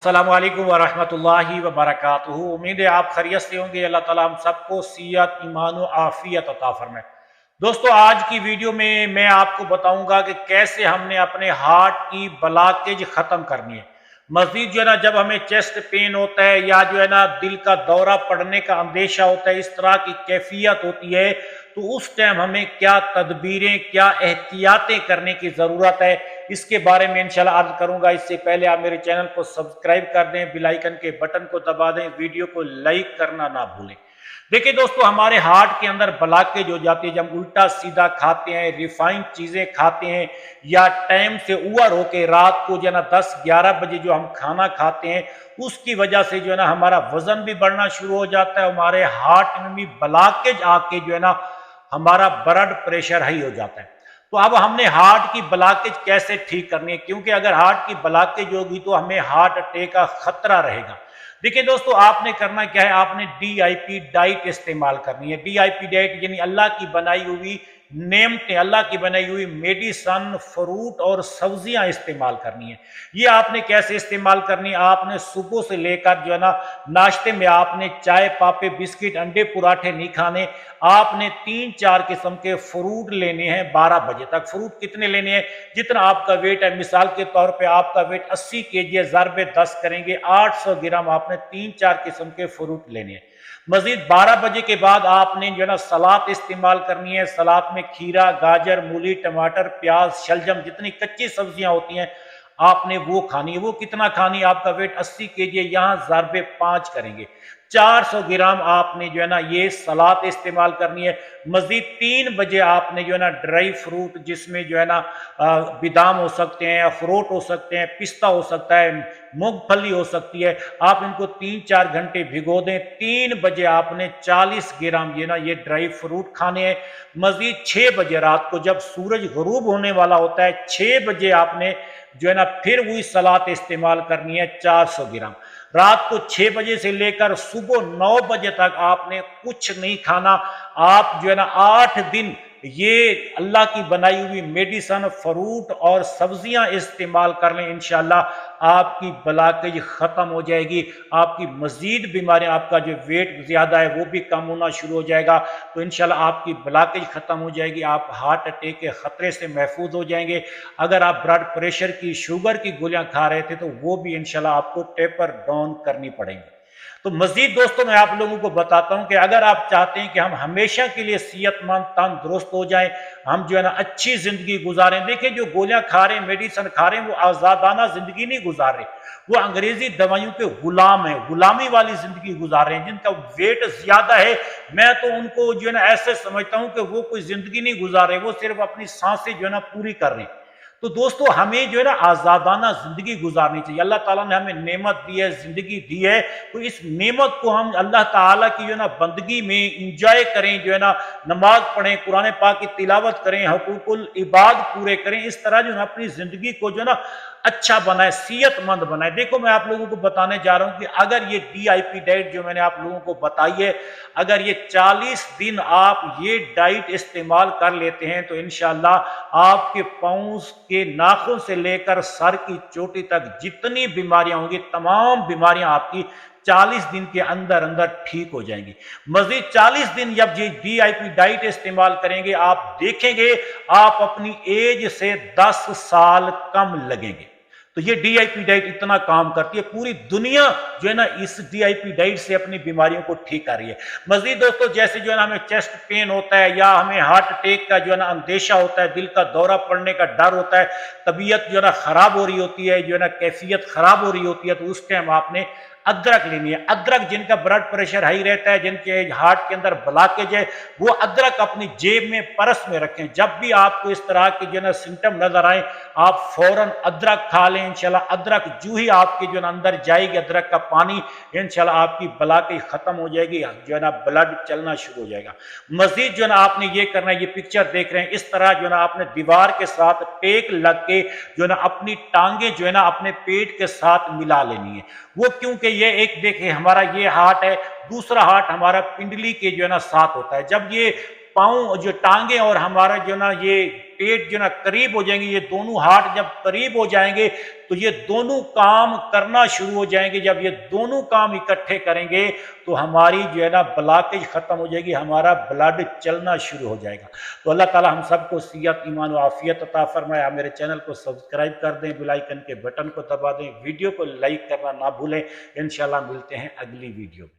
अस्सलामु अलैकुम वरहमतुल्लाहि वबरकातुहू। उम्मीद है आप खैरियत से होंगे। अल्लाह ताला हम सबको सियत, ईमान और आफियत अता फरमाए। दोस्तों, आज की वीडियो में मैं आपको बताऊंगा कि कैसे हमने अपने हार्ट की ब्लॉकेज खत्म करनी है। मजीद जो है ना, जब हमें चेस्ट पेन होता है या जो है ना दिल का दौरा पड़ने का अंदेशा होता है, इस तरह की कैफियत होती है, तो उस टाइम हमें क्या तदबीरें, क्या एहतियातें करने की ज़रूरत है, इसके बारे में इंशाल्लाह अर्ज करूंगा। इससे पहले आप मेरे चैनल को सब्सक्राइब कर दें, बेल आइकन के बटन को दबा दें, वीडियो को लाइक करना ना भूलें। देखिए दोस्तों, हमारे हार्ट के अंदर ब्लॉकेज हो जाती है जब उल्टा सीधा खाते हैं, रिफाइंड चीजें खाते हैं, या टाइम से ओवर होके रात को जो है ना 10-11 बजे जो हम खाना खाते हैं, उसकी वजह से जो है ना हमारा वजन भी बढ़ना शुरू हो जाता है, हमारे हार्ट में भी ब्लॉकेज आके जो है ना हमारा ब्लड प्रेशर हाई हो जाता है। तो अब हमने हार्ट की ब्लॉकेज कैसे ठीक करनी है, क्योंकि अगर हार्ट की ब्लॉकेज होगी तो हमें हार्ट अटैक का खतरा रहेगा। देखिए दोस्तों, आपने करना क्या है, आपने DIP डाइट इस्तेमाल करनी है। DIP डाइट यानी अल्लाह की बनाई हुई नेमतें, अल्लाह की बनाई हुई मेडिसन, फ्रूट और सब्जियां इस्तेमाल करनी है। ये आपने कैसे इस्तेमाल करनी है, आपने सुबह से लेकर जो है ना नाश्ते में आपने चाय, पापे, बिस्किट, अंडे, पराठे नहीं खाने। आपने 3-4 किस्म के फ्रूट लेने हैं 12 बजे तक। फ्रूट कितने लेने हैं, जितना आपका वेट है। मिसाल के तौर पे आपका वेट 80 kg है, ज़रबे 10 करेंगे, 800 ग्राम आपने 3-4 किस्म के फ्रूट लेने हैं। मजीद 12 बजे के बाद आपने जो है ना सलाद इस्तेमाल करनी है। सलाद में खीरा, गाजर, मूली, टमाटर, प्याज, शलजम, जितनी कच्ची सब्जियां होती हैं आपने वो खानी है। वो कितना खानी है, आपका वेट 80 kg है, यहाँ ज़रबे 5 करेंगे, 400 ग्राम आपने जो है ना ये सलाद इस्तेमाल करनी है। मजीद 3 बजे आपने जो है ना ड्राई फ्रूट, जिसमें जो है ना बादाम हो सकते हैं, अखरोट हो सकते हैं, पिस्ता हो सकता है, मूंगफली हो सकती है, आप इनको 3-4 घंटे भिगो दें। 3 बजे आपने 40 ग्राम ये ड्राई फ्रूट खाने हैं। मजीद 6 बजे रात को जब सूरज गरूब होने वाला होता है, 6 बजे आपने जो है ना फिर वही सलाद इस्तेमाल करनी है, 400 ग्राम। रात को 6 बजे से लेकर सुबह 9 बजे तक आपने कुछ नहीं खाना। आप जो है ना 8 दिन ये अल्लाह की बनाई हुई मेडिसन, फ्रूट और सब्जियां इस्तेमाल कर लें, इंशाल्लाह आपकी ब्लॉकेज खत्म हो जाएगी। आपकी मजीद बीमारियां, आपका जो वेट ज्यादा है वो भी कम होना शुरू हो जाएगा। तो इंशाल्लाह आपकी ब्लॉकेज खत्म हो जाएगी, आप हार्ट अटैक के खतरे से महफूज हो जाएंगे। अगर आप ब्लड प्रेशर की, शुगर की गोलियां खा रहे थे तो वो भी इंशाल्लाह आपको टेपर डाउन करनी पड़ेगी। तो मजीद दोस्तों, मैं आप लोगों को बताता हूं कि अगर आप चाहते हैं कि हम हमेशा के लिए सेहतमंद, तंदुरुस्त हो जाएं, हम जो है ना अच्छी जिंदगी गुजारें। देखिए, जो गोलियां खा रहे हैं, मेडिसिन खा रहे हैं, वो आजादाना जिंदगी नहीं गुजार रहे, वो अंग्रेजी दवाइयों के गुलाम है, गुलामी वाली जिंदगी गुजार रहे हैं। जिनका वेट ज्यादा है, मैं तो उनको जो है ना ऐसे समझता हूं कि वो कोई जिंदगी नहीं गुजार रहे, वो सिर्फ अपनी सांसें जो है ना पूरी कर रहे हैं। तो दोस्तों, हमें जो है ना आजादाना जिंदगी गुजारनी चाहिए। अल्लाह ताला ने हमें नेमत दी है, जिंदगी दी है, तो इस नेमत को हम अल्लाह ताला की जो है ना बंदगी में इंजॉय करें, जो है ना नमाज पढ़ें, कुरान पाक की तिलावत करें, हकूकुल इबाद पूरे करें। इस तरह जो है अपनी जिंदगी को जो है ना अच्छा बनाए, सेहतमंद बनाए। देखो, मैं आप लोगों को बताने जा रहा हूं कि अगर ये DIP डाइट जो मैंने आप लोगों को बताई है, अगर ये 40 दिन आप ये डाइट इस्तेमाल कर लेते हैं, तो इंशाल्लाह आपके पांव के नाखून से लेकर सर की चोटी तक जितनी बीमारियां होंगी, तमाम बीमारियां आपकी 40 दिन के अंदर अंदर ठीक हो जाएंगी। मजीद 40 दिन जब ये DIP डाइट इस्तेमाल करेंगे, आप देखेंगे आप अपनी एज से 10 साल कम लगेंगे। तो ये DIP डाइट इतना काम करती है, पूरी दुनिया जो है ना इस DIP डाइट से अपनी बीमारियों को ठीक कर रही है। मजीद दोस्तों, जैसे जो है ना हमें चेस्ट पेन होता है, या हमें हार्ट अटैक का जो है ना अंदेशा होता है, दिल का दौरा पड़ने का डर होता है, तबीयत जो है ना खराब हो रही होती है, जो है ना कैफियत खराब हो रही होती है, तो उस टाइम आपने अदरक लेनी है। अदरक, जिनका ब्लड प्रेशर हाई रहता है, जिनके हार्ट के अंदर ब्लॉकेज है, वो अदरक अपनी जेब में, पर्स में रखें। जब भी आपको इस तरह के जो है ना सिम्टम नजर आए, आप फौरन अदरक खा लें। इंशाल्लाह अदरक जो ही आपके जो है अंदर जाएगी, अदरक का पानी, इंशाल्लाह आपकी ब्लॉकेज खत्म हो जाएगी, जो है ना ब्लड चलना शुरू हो जाएगा। मजीद जो है ना आपने ये करना है, ये पिक्चर देख रहे हैं, इस तरह जो है ना आपने दीवार के साथ टेक लग के जो है ना अपनी टांगे जो है ना अपने पेट के साथ मिला लेनी है। वो क्योंकि ये एक देखिए, हमारा ये हार्ट है, दूसरा हार्ट हमारा पिंडली के जो है ना साथ होता है। जब ये पाँव जो टांगे और हमारा जो ना ये पेट जो ना करीब हो जाएंगे, ये दोनों हाथ जब करीब हो जाएंगे तो ये दोनों काम करना शुरू हो जाएंगे। जब ये दोनों काम इकट्ठे करेंगे तो हमारी जो है ना ब्लॉकेज खत्म हो जाएगी, हमारा ब्लड चलना शुरू हो जाएगा। तो अल्लाह ताला हम सबको सियत, ईमान और आफियत अता फरमाए। आप मेरे चैनल को सब्सक्राइब कर दें, बेल आइकन के बटन को दबा दें, वीडियो को लाइक करना ना भूलें। इंशाल्लाह मिलते हैं अगली वीडियो में।